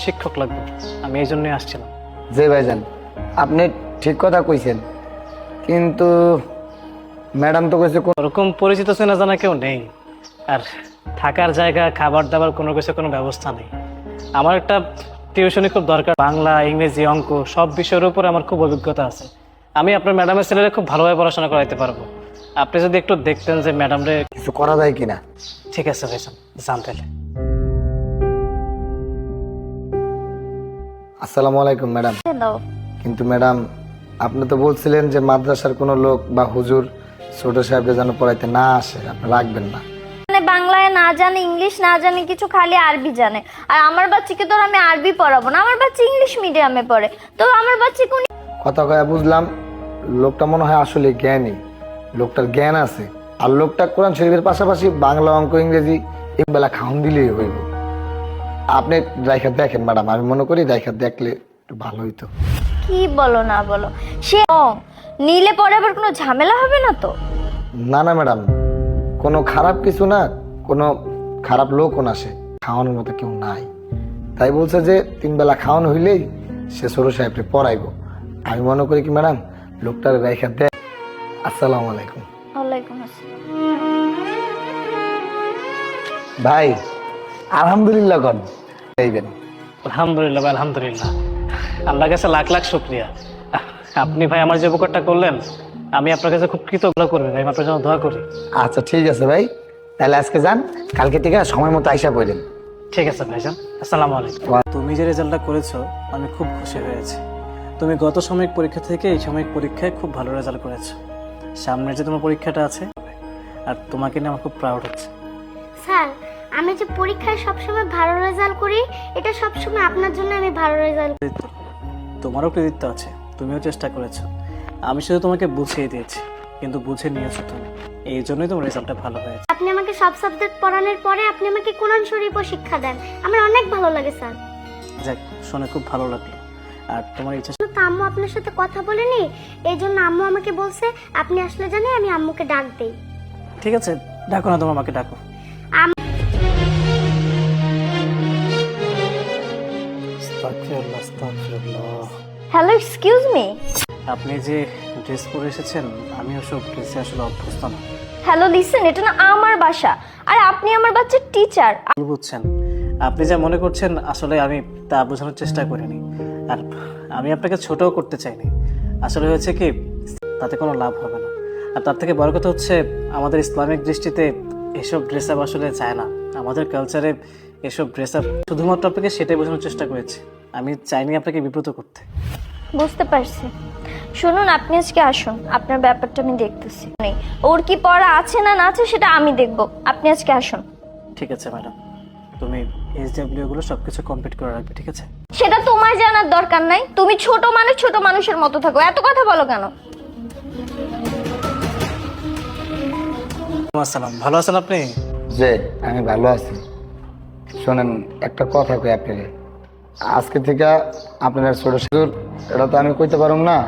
শিক্ষক লাগবে, আমি এই জন্যই আসছিলাম। জি ভাইজান, আপনি ঠিক কথা কইছেন, কিন্তু ম্যাডাম তো কইছে ওরকম পরিচিত চেনা জানা কেউ নেই, আর থাকার জায়গা, খাবার দাবার কোনো কিছু কোনো ব্যবস্থা নেই। আমার একটা টিউশনি খুব দরকার, বাংলা, ইংরেজি, অঙ্ক সব বিষয়ের উপর আমার খুব অভিজ্ঞতা আছে। আমি আপনার ম্যাডামের ছেলেরা খুব ভালোভাবে পড়াশোনা করাইতে পারবো। আপনি যদি একটু দেখতেন যে ম্যাডামরে। কিছু করা যায় কিনা। ঠিক আছে ভাইজান, যান তাহলে। আসসালামু আলাইকুম ম্যাডাম। হ্যালো। কিন্তু ম্যাডাম, আপনি তো বলছিলেন যে মাদ্রাসার কোনো লোক বা হুজুর ছোট সাহেবকে যেন পড়াইতে না আসে, আপনি রাখবেন না। মানে বাংলায় না জানে, ইংলিশ না জানে, কিছু খালি আরবি জানে। আর আমার বাচ্চাকে তো আমি আরবি পড়াবো না, আমার বাচ্চা ইংলিশ মিডিয়ামে পড়ে, তো আমার বাচ্চা কোন। কথা কয়া বুঝলাম, লোকটা মনে হয় আসলে জ্ঞানী, লোকটার জ্ঞান আছে। আর লোকটা কোরআন শরীফের পাশাপাশি বাংলা, অঙ্ক, ইংরেজি একবেলা খাওন দিলেই হইব। আপনি রাইখা দেখেন ম্যাডাম, আমি মনে করি রাইখা দেখলে একটু ভালো হইতো। কি বলো না বলো, সে নিলে পরে আবার কোনো ঝামেলা হবে না তো? না না ম্যাডাম, কোনো খারাপ কিছু না, কোনো খারাপ লোকও না, সে খাওয়ানোর মতো কেউ নাই। তাই বলছে যে 3 বেলা খাওয়ানো হইলেই সে ছোট সাহেবকে পড়াইবো। আমি মনে করি কি ম্যাডাম, লোকটার রাইখা দেয়। আসসালামু আলাইকুম। ওয়ালাইকুম আসসালাম। ভাই আলহামদুলিল্লাহ কন এইবেন। আলহামদুলিল্লাহ ভাই, আলহামদুলিল্লাহ, আল্লাহর কাছে লাখ লাখ শুকরিয়া। আপনি ভাই আমার যে উপকারটা করলেন, আমি আপনার কাছে খুব কৃতজ্ঞ করবেন ভাই, আপনার জন্য দোয়া করি। আচ্ছা ঠিক আছে ভাই, তাহলে আজকে যান, কালকে থেকে সময় মতো আইসা পড়েন। ঠিক আছে ভাইজান, আসসালামু আলাইকুম। তুমি যে রেজাল্টটা করেছো আমি খুব খুশি হয়েছি। তুমি গত সাময়িক পরীক্ষা থেকে এই সাময়িক পরীক্ষায় খুব ভালো রেজাল্ট করেছো। সামনে যে তোমার পরীক্ষাটা আছে, আর তোমাকে নিয়ে আমার খুব প্রাউড হচ্ছে। স্যার, আমি যে পরীক্ষায় সবসময় ভালো রেজাল্ট করি, এটা সবসময় আপনার জন্য আমি ভালো রেজাল্ট। তোমারও কৃতিত্ব আছে, তুমিও চেষ্টা করেছো। আমি শুধু তোমাকে বুঝিয়ে দিয়েছি, কিন্তু বুঝে নিয়েছো তুমি, এই জন্যই তোমার রেজাল্টটা ভালো হয়েছে। আপনি আমাকে সব সাবজেক্ট পড়ানোর পরে আপনি আমাকে কোরআন শরীফও শিক্ষা দেন, আমার অনেক ভালো লাগে স্যার। যাক, শুনে খুব ভালো লাগলো। আর তোমার ইচ্ছা। তো আম্মু আপনার সাথে কথা বলেনি, এই জন্য আম্মু আমাকে বলছে আপনি আসলে জানি আমি আম্মুকে ডাক দেই। ঠিক আছে, ডাকো না, তোমার মাকে ডাকো। আস্তাগফিরুল্লাহ, আস্তাগফিরুল্লাহ। Hello, excuse me. আপনি যে ড্রেস পরে এসেছেন, আমি ওসব ড্রেসে আসলে অভ্যস্ত না। হ্যালো লিসেন, এটা না আমার বাসা, আর আপনি আমার বাচ্চার টিচার। বুঝছেন, আপনি যা মনে করছেন আসলে আমি তা বোঝানোর চেষ্টা করিনি। আর আমি আপনাকে ছোটও করতে চাইনি। আসলে হয়েছে কি, তাতে কোনো লাভ হবে না। আর তার থেকে বড় কথা হচ্ছে, আমাদের ইসলামিক দৃষ্টিতে এসব ড্রেস আপ আসলে চায় না। আমাদের কালচারে এসব ড্রেস আপ শুধুমাত্র আপনাকে সেটাই বোঝানোর চেষ্টা করেছি, আমি চাইনি আপনাকে বিব্রত করতে। বুঝতে পারছি। শুনুন, আপনি আজকে আসুন, আপনার ব্যাপারটা আমি দেখতেছি। ওর কি পড়া আছে না না আছে সেটা আমি দেখব, আপনি আজকে আসুন। ঠিক আছে ম্যাডাম, তুমি SW গুলো সবকিছু কমপ্লিট করে রাখবে, ঠিক আছে? সেটা তোমার জানার দরকার নাই, তুমি ছোট মানুষ, ছোট মানুষের মতো থাকো, এত কথা বলো কেন? আসসালাম, ভালো আছেন আপনি? যে আমি ভালো আছি। শোনেন, একটা কথা কই আপনাকে, আজকে থেকে আপনার ছোট সুর এটা তো আমি কইতে পারুম না।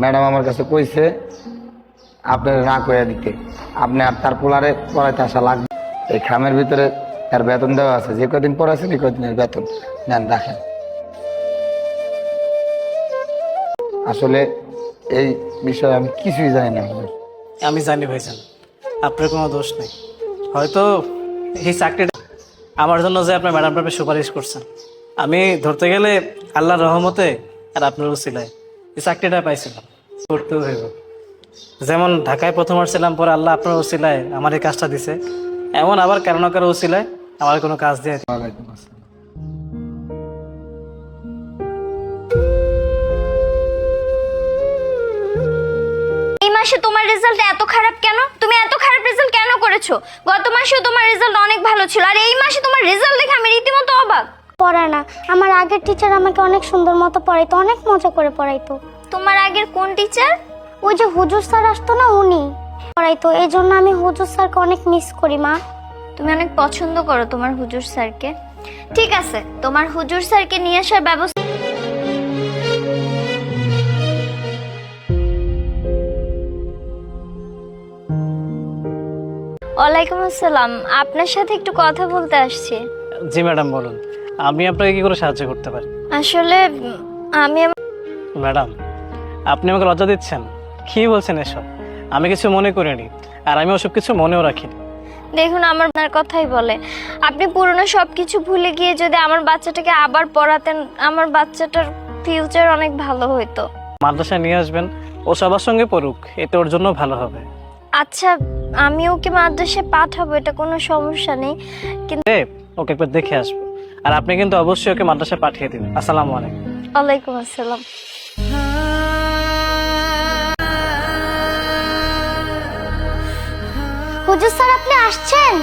ম্যাডাম আমার কাছে কইছে আপনার না কইয়া দিতে, আপনি আর তার পোলারে পড়াইতে আসা লাগবে। এই খামের ভিতরে তার বেতন দেওয়া আছে, যে কদিন পড়াইছেন এই কদিনের বেতন নেন, রাখেন। আসলে এই বিষয়ে আমি কিছুই জানি না। আমি জানি ভাইজান, আপনার কোনো দোষ নেই। হয়তো এই চাকরিটা আমার জন্য যে আপনার ম্যাডাম আপনি সুপারিশ করছেন, আমি ধরতে গেলে আল্লাহর রহমতে আর আপনার উসিলায় এই চাকরিটা পাইছিলাম, করতেও হইব। যেমন ঢাকায় প্রথম আসছিলাম, পরে আল্লাহ আপনার উসিলায় আমার এই কাজটা দিছে, এমন আবার কারো না কারো উসিলায় আমার কোনো কাজ দিয়ে। ওয়ালাইকুম আসসালাম। এই মাসে তোমার রেজাল্ট এত খারাপ কেন? তুমি এত খারাপ রেজাল্ট কেন করেছো? গত মাসেও তোমার রেজাল্ট অনেক ভালো ছিল, আর এই মাসে তোমার রেজাল্ট দেখে আমি রীতিমতো অবাক। পড়ায় না, আমার আগের টিচার আমাকে অনেক সুন্দর মতো পড়াইতো, অনেক মজা করে পড়াইতো। তোমার আগের কোন টিচার? ওই যে হুজুর স্যার আসতো না, উনি পড়াইতো, এই জন্য আমি হুজুর স্যারকে অনেক মিস করি মা। তুমি অনেক পছন্দ করো তোমার হুজুর স্যারকে। ঠিক আছে, তোমার হুজুর স্যারকে নিয়ে আসার ব্যবস্থা। ওয়ালাইকুম আসসালাম, আপনার সাথে একটু কথা বলতে আসছি। জি ম্যাডাম বলুন। আমি আপনাকে কি করে সাহায্য করতে পারি? আসলে আমি ম্যাডাম, আপনি আমাকে লজ্জা দিচ্ছেন। কি বলছেন এসব? আমি কিছু মনে করিনি, আর আমি ওসব কিছু মনেও রাখিনি। দেখুন, আমার আপনার কথাই বলে, আপনি পুরনো সব কিছু ভুলে গিয়ে যদি আমার বাচ্চাটাকে আবার পড়াতেন, আমার বাচ্চাটার ফিউচার অনেক ভালো হতো। মাদ্রাসায় নিয়ে আসবেন, ও সবার সঙ্গে পড়ুক, এতে ওর জন্য ভালো হবে। আচ্ছা, আমি ওকে মাদ্রাসায় পাঠাবো, এটা কোনো সমস্যা নেই, কিন্তু ওকে একবার দেখে আসবো। আর আপনি কিন্তু অবশ্যই ওকে মাদ্রাসায় পাঠিয়ে দিবেন। আসসালামু আলাইকুম। ওয়ালাইকুম আসসালাম। হুজুর স্যার, আপনি আসছেন?